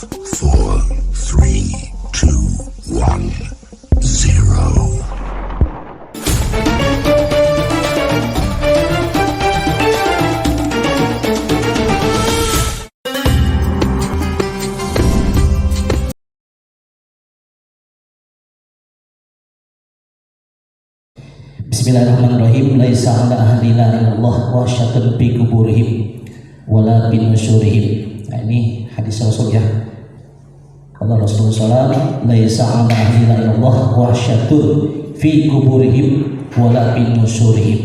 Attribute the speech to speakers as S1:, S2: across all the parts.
S1: 4, 3, 2, 1, 0.
S2: Bismillahirrahmanirrahim. Laisa 'ala ahlina illallah wa syatun fi kuburihim wala fi nusyurihim. Nah, ini hadis Rasul ya. Allah Rasulullah SAW, laisa 'ala ahlina illallah wa syatun fi kuburihim wala fi nusyurihim.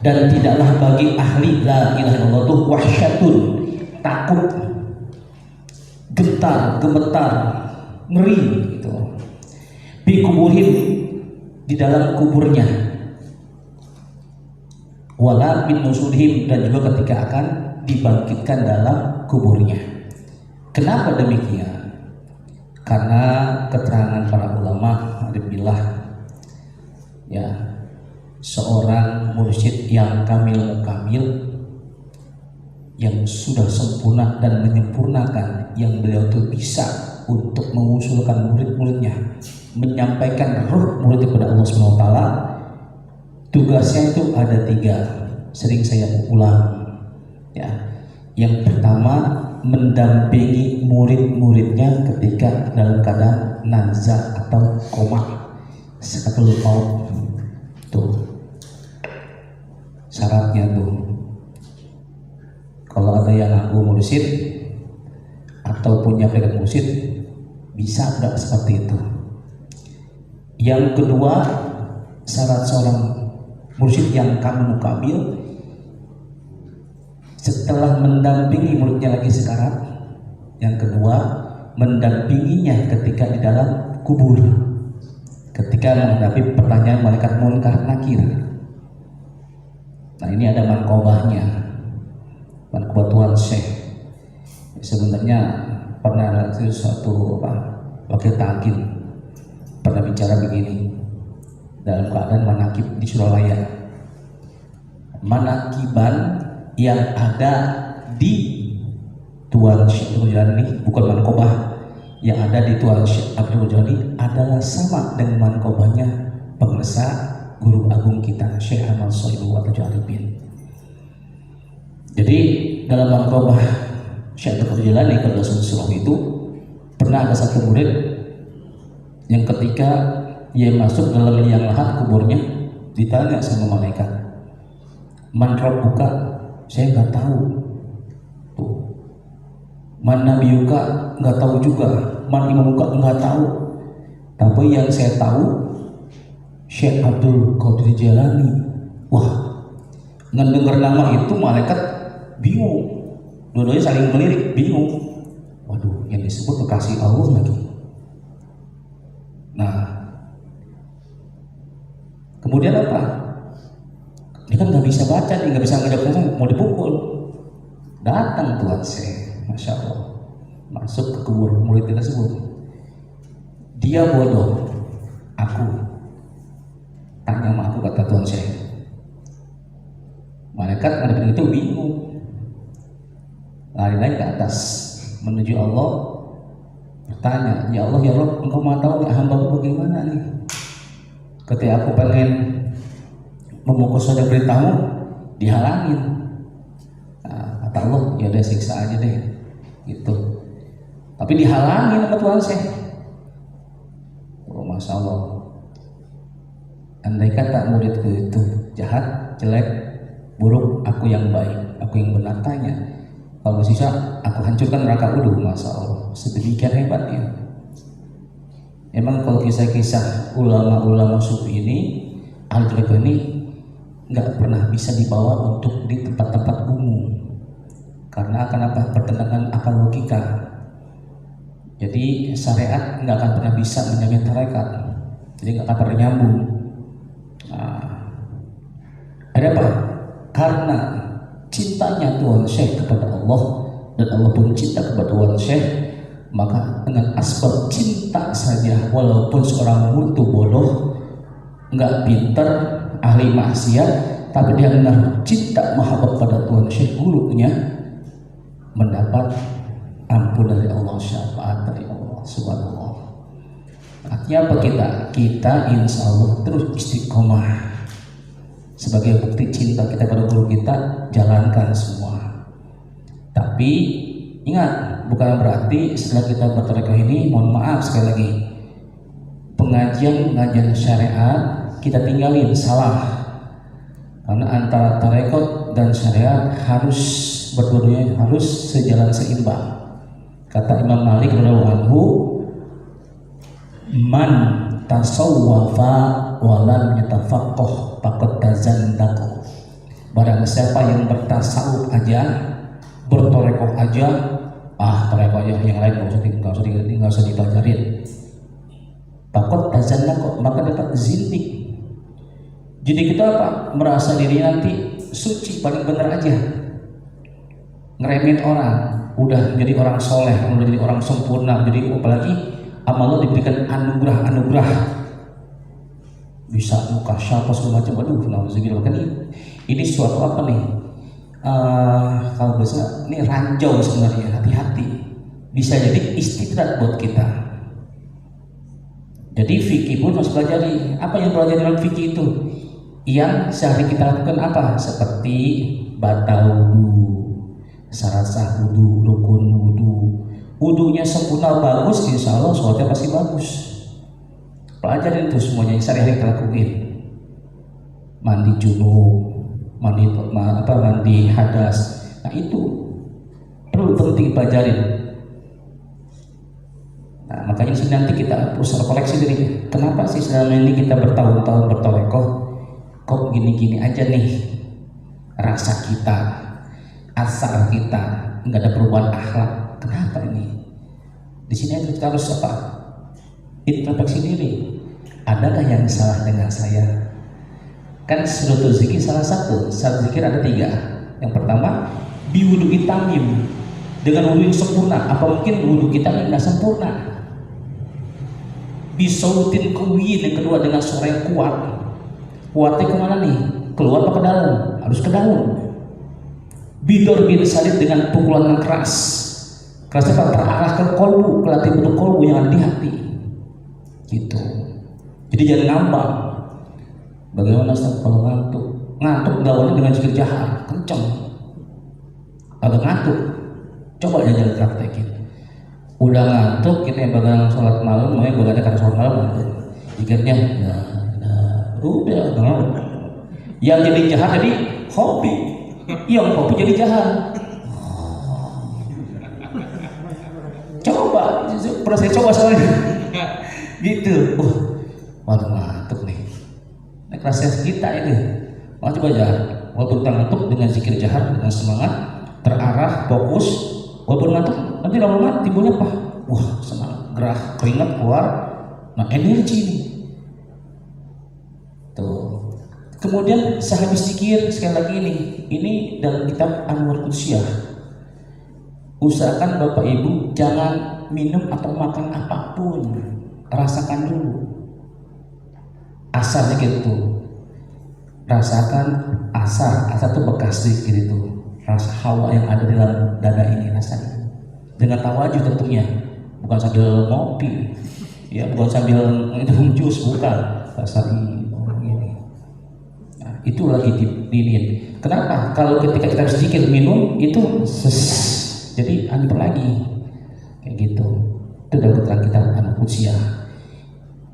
S2: Dan tidaklah bagi ahli la ilaha illallah itu wahsyatun, takut, getar, gemetar, ngeri gitu. Fi kuburihim, di dalam kuburnya, wala bin nusyurihim, dan juga ketika akan dibangkitkan dalam kuburnya. Kenapa demikian? Karena keterangan para ulama alhamdulillah ya, seorang mursyid yang kamil yang sudah sempurna dan menyempurnakan, yang beliau itu bisa untuk mengusulkan murid-muridnya, menyampaikan roh murid kepada Allah SWT. Tugasnya itu ada 3, sering saya ulang ya. Yang pertama, mendampingi murid-muridnya ketika dalam keadaan nazar atau koma, sakatul maut. Tuh syaratnya tuh, kalau ada yang ngaku mursyid atau punya predikat mursyid, bisa enggak seperti itu? Yang kedua, syarat seorang mursyid yang kamil setelah mendampingi muridnya lagi sekarat, yang kedua mendampinginya ketika di dalam kubur, ketika menghadapi pertanyaan malaikat munkar nakir. Nah, ini ada manqobahnya, manqobah Tuan Syekh. Sebenarnya pernah itu suatu wakil takil pernah bicara begini dalam keadaan manakib di Surabaya. Manakiban yang ada di Tuan Syekh Abdul Jalani, bukan manqobah yang ada di Tuan Syekh Abdul Jalani, adalah sama dengan manqobahnya pengesah guru agung kita Syekh Ahmad Sohibu atau Jalibin. Jadi dalam manqobah Syekh Abdul Jalani pada Rasulullah itu pernah ada satu murid yang ketika ia masuk dalam liang lahat kuburnya, ditanya sama malaikat, man rabbuka? Saya nggak tahu. Tuh, man nabiyuka? Nggak tahu juga. Man imamuka? Nggak tahu. Tapi yang saya tahu, Syekh Abdul Qadir Jalani. Wah, ngedengar nama itu malaikat bingung, dua-duanya saling melirik, bingung. Waduh, yang disebut kekasih Allah lagi. Nah, kemudian apa? Dia kan nggak bisa baca, dia nggak bisa ngejawab, mau dipukul. Datang Tuan Syekh, masya Allah, masuk ke kubur murid tersebut. Dia bodoh, aku tanya sama aku, kata Tuan Syekh. Malaikat ngadepin itu bingung, lari-lari ke atas menuju Allah, bertanya, ya Allah, engkau mau tahu hamba bagaimana nih? Ketika aku pengen memukul saja beritahu, dihalangin. Nah, kata Allah, ya udah siksa aja deh, gitu. Tapi dihalangin sama Tuhan Syekh. Oh, masya Allah. Andai kata muridku itu jahat, jelek, buruk, aku yang baik, aku yang benar, tanya. Kalau sisa, aku hancurkan neraka uduh. Masya Allah, sedemikian hebatnya. Emang kalau kisah-kisah ulama-ulama sufi ini, ahli tarekat ini nggak pernah bisa dibawa untuk di tempat-tempat umum, karena akan apa? Pertentangan akal logika. Jadi syariat nggak akan pernah bisa menjamin tarekat, jadi nggak akan pernah nyambung. Nah, ada apa? Karena cintanya Tuan Syekh kepada Allah, dan Allah pun cinta kepada Tuan Syekh, maka dengan asbab cinta saja, walaupun seorang murid bodoh, nggak pinter, ahli maksiat, tapi dia benar cinta mahabbah pada Tuhan Syekh gurunya, mendapat ampun dari Allah, syafaat dari Allah, subhanallah. Artinya apa kita insya Allah terus istiqomah. Sebagai bukti cinta kita pada guru kita, jalankan semua. Tapi ingat, bukan berarti setelah kita bertarekah ini, mohon maaf sekali lagi, pengajian syariat kita tinggalin, salah. Karena antara tarekat dan syariat harus berdua-duanya harus sejalan seimbang. Kata Imam Malik radhiyallahu anhu, man tasawwafa walam yatafaqqah faqad tazandaqa. Barang siapa yang bertasawuf aja, bertorekoh aja, torekoh aja, yang lain nggak usah dipelajarin, faqad tazandaqa, maka dapat zindik. Jadi kita apa? Merasa diri nanti suci, paling benar aja, ngeremehin orang, udah jadi orang soleh, udah jadi orang sempurna, jadi apalagi amal Allah diberikan anugerah, bisa muka siapa segala macam. Aduh, nauzubillah, kan ini suatu apa nih? Kalau biasa ini ranjau sebenarnya, hati-hati, bisa jadi istidrak buat kita. Jadi fikih pun harus pelajari. Apa yang pelajari dalam fikih itu? Yang sehari kita lakukan apa? Seperti batal wudu, syarat sah wudu, rukun wudu. Wudunya sempurna bagus, insya Allah sholatnya pasti bagus. Pelajarin itu semuanya yang sehari-hari kita lakuin. Mandi junub, mandi hadas. Nah itu perlu penting pelajarin. Nah makanya sih nanti kita harus koleksi diri. Kenapa sih selama ini kita bertahun-tahun bertorekoh, kok gini-gini aja nih rasa kita, asal kita, nggak ada perubahan akhlak. Kenapa ini? Di sini kita harus apa? Introspeksi diri. Adakah yang salah dengan saya? Kan surutul zikir salah satu. Syarat zikir ada 3. Yang pertama, biwudu'i tamim, dengan wudu yang sempurna. Apa mungkin wudu kita nggak sempurna? Bisautin qawiyin, yang kedua dengan suara yang kuat. Kuatnya kemana nih? Keluar apa ke dalam? Harus ke dalam. Bidor bin salib, dengan pukulan yang keras. Kerasnya terarah ke kolbu, ke latih bentuk kolbu yang ada di hati. Gitu. Jadi jangan ngambang. Bagaimana Ustaz kalau ngantuk? Ngantuk lawannya dengan zikir jahar, kenceng. Agak ngantuk, coba jangan praktekin. Udah ngantuk, kita yang bagang sholat malam, makanya bagang sholat malam ngantuk. Zikirnya, udah ngantuk. Yang jadi jahar jadi hobi, yang hobi jadi jahar. Coba, pernah saya coba soalnya, gitu. Waduh ngantuk nih. Rasa kita ini, maka coba aja, walaupun ngantuk dengan zikir jahar, dengan semangat, terarah, fokus, walaupun ngantuk, nanti lama-lama timbulnya apa? Wah, semangat, gerah, keringat keluar, nah energi nih. Tuh. Kemudian sehabis zikir sekali lagi ini dalam kitab Anwar Qudsiyah. Usahakan Bapak Ibu jangan minum atau makan apapun, rasakan dulu. Asar gitu, rasakan asar itu bekas zikir itu, rasa hawa yang ada di dalam dada ini rasanya, dengan tawajuh tentunya, bukan sambil ngopi, ya bukan sambil minum jus, bukan, rasa ini. Nah, itu lagi dinin. Kenapa? Kalau ketika kita zikir minum itu jadi aneh lagi, kayak gitu. Itu dalam keterangan kita Anwar Qudsiyah.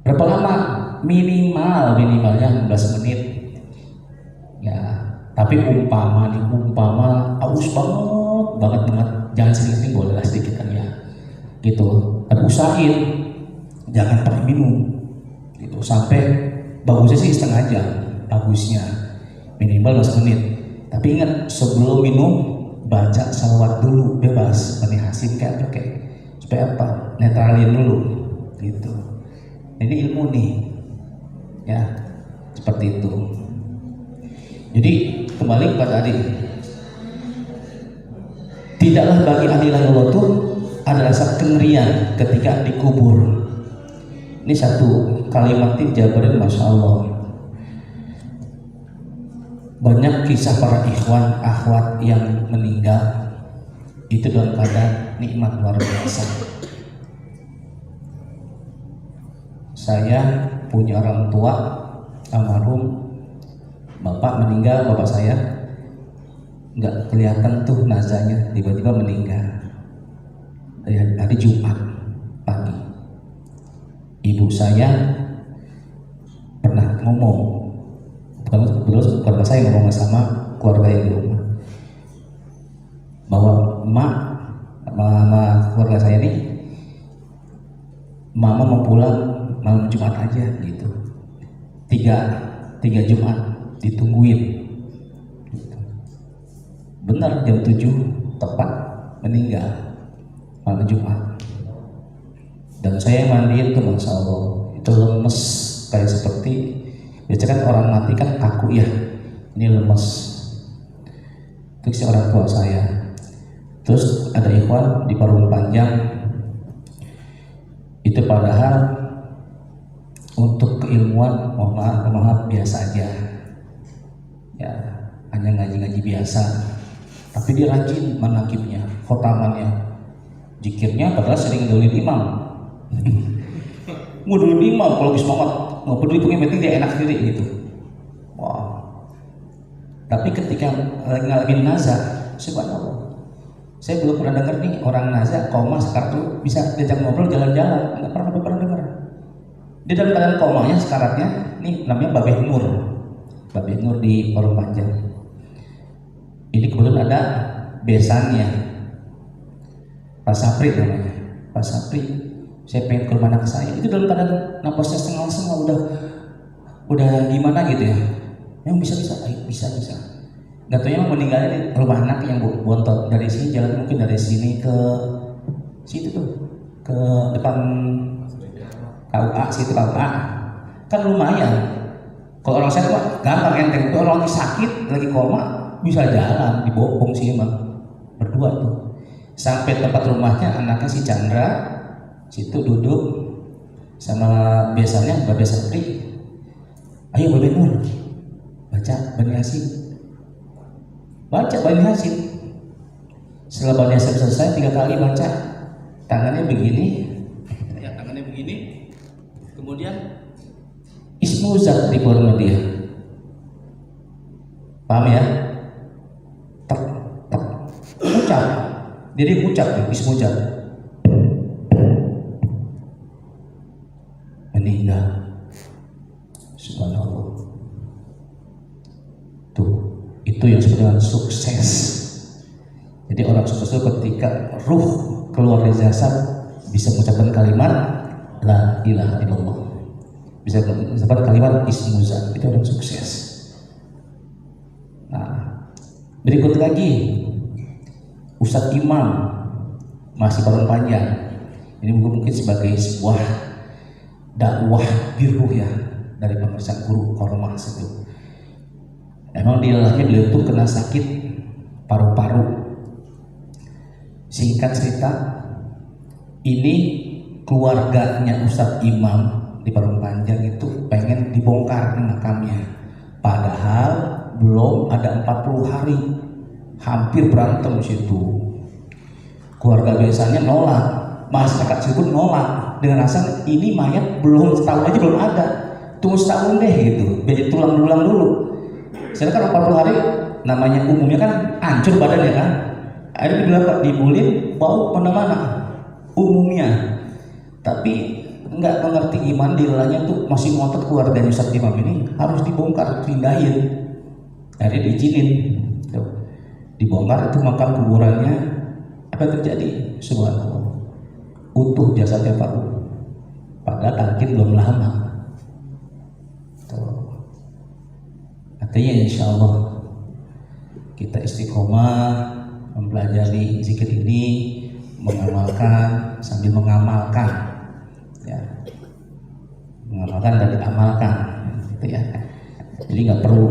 S2: Berapa lama? Minimalnya 15 menit ya, tapi umpama aus banget, jangan sering-sering, bolehlah sedikit kan ya gitu, tapi usahain jangan pakai minum gitu, sampai bagusnya sih setengah jam, bagusnya minimal 15 menit. Tapi ingat, sebelum minum baca salawat dulu, bebas Bani kayak supaya apa, netralin dulu gitu. Ini ilmu nih ya, seperti itu. Jadi kembali kepada adik, tidaklah bagi ahli Allah itu ada rasa kengerian ketika dikubur. Ini satu kalimat dijabarin, masya Allah. Banyak kisah para ikhwan akhwat yang meninggal itu dalam keadaan nikmat luar biasa. Saya punya orang tua almarhum, bapak meninggal, bapak saya nggak kelihatan tuh nazarnya, tiba-tiba meninggal hari Jumat pagi. Ibu saya pernah ngomong, bukan saya ngomong sama keluarga yang di rumah, bahwa emak sama keluarga saya ini, mama mau pulang malam Jumat aja gitu. Tiga Jumat ditungguin gitu. Benar jam 7 tepat meninggal malam Jumat. Dan saya mandiin tuh, Masya Allah, itu lemes kayak seperti biasanya kan orang mati kan kaku ya, ini lemes. Itu si orang tua saya. Terus ada ikhwan di Parung Panjang, itu padahal untuk keilmuan mohon maaf biasa aja ya, hanya ngaji-ngaji biasa, tapi dia rajin manakibnya, khotamannya, zikirnya, padahal sering ngedolin imam. Ngedolin imam kalau semangat, nggak peduli, pengen penting dia enak sendiri gitu. Wow. Tapi ketika ngalamin nazar, subhanallah, saya belum pernah dengar nih orang nazar koma sekarat tuh bisa diajak ngobrol jalan-jalan, nggak pernah dengar. Dia dalam keadaan komanya sekaratnya, nih namanya Babeh Nur di Parung Panjang. Ini kebetulan ada besannya, Pak Sapri namanya, Pak Sapri. Saya pengen ke rumah anak saya, itu dalam keadaan napasnya setengah udah gimana gitu ya. Yang bisa. Gak tau yang meninggalnya di rumah anak yang bontot dari sini, jalan mungkin dari sini ke situ tuh, ke depan KUA, situ KUA kan lumayan. Kalau orang saya mah gampang enteng, kalau orang lagi sakit lagi koma bisa jalan, dibopong sih emang berdua tuh sampai tempat rumahnya. Anaknya si Chandra situ duduk sama biasanya Mbak Sapri, ayo Babeh Nur baca Bani Hasyim, baca Bani Hasyim. Setelah Bani Hasyim selesai 3 kali baca, tangannya begini ya, tangannya begini, kemudian Ismu Zat di keluar dia, paham ya? Tak ucap, jadi ucap Ismu Zat, meninggal. Subhanallah. Tuh, itu yang sebenarnya sukses. Jadi orang sukses itu ketika ruh keluar dari jasad bisa mengucapkan kalimat la ilaha illallah, bisa mengucapkan kalimat Ismu Zat, itu orang sukses. Nah, berikut lagi Ustadz Imam masih Parung Panjang. Ini mungkin sebagai sebuah dakwah biruh ya dari pemeriksaan guru Kormas itu. Emang dialahnya beliau tuh kena sakit paru-paru. Singkat cerita, ini keluarganya Ustadz Imam di Parung Panjang itu pengen dibongkar makamnya, padahal belum ada 40 hari, hampir berantem situ. Keluarga biasanya nolak, masyarakat situ pun nolak dengan alasan ini mayat belum setahun aja belum ada, tunggu setahun deh gitu, biar tulang dulu. Sedangkan 40 hari namanya umumnya kan hancur badannya kan, akhirnya dibulin bau mana-mana umumnya. Tapi nggak mengerti iman dilanya tuh masih ngotot keluarga Ustadz Imam ini harus dibongkar, pindahin. Akhirnya diizinin tuh, dibongkar itu makam kuburannya. Apa yang terjadi? Subhanallah, utuh jasadnya Pak, padahal tangkin belum lama tuh. Artinya insya Allah kita istiqomah mempelajari zikir ini, mengamalkan sambil mengamalkan ya, mengamalkan dan diamalkan gitu ya. Jadi nggak perlu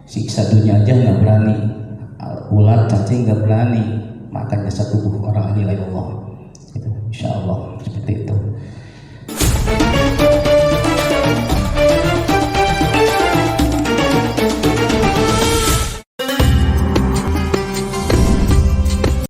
S2: siksa dunia aja nggak berani, ulat cacing nggak berani,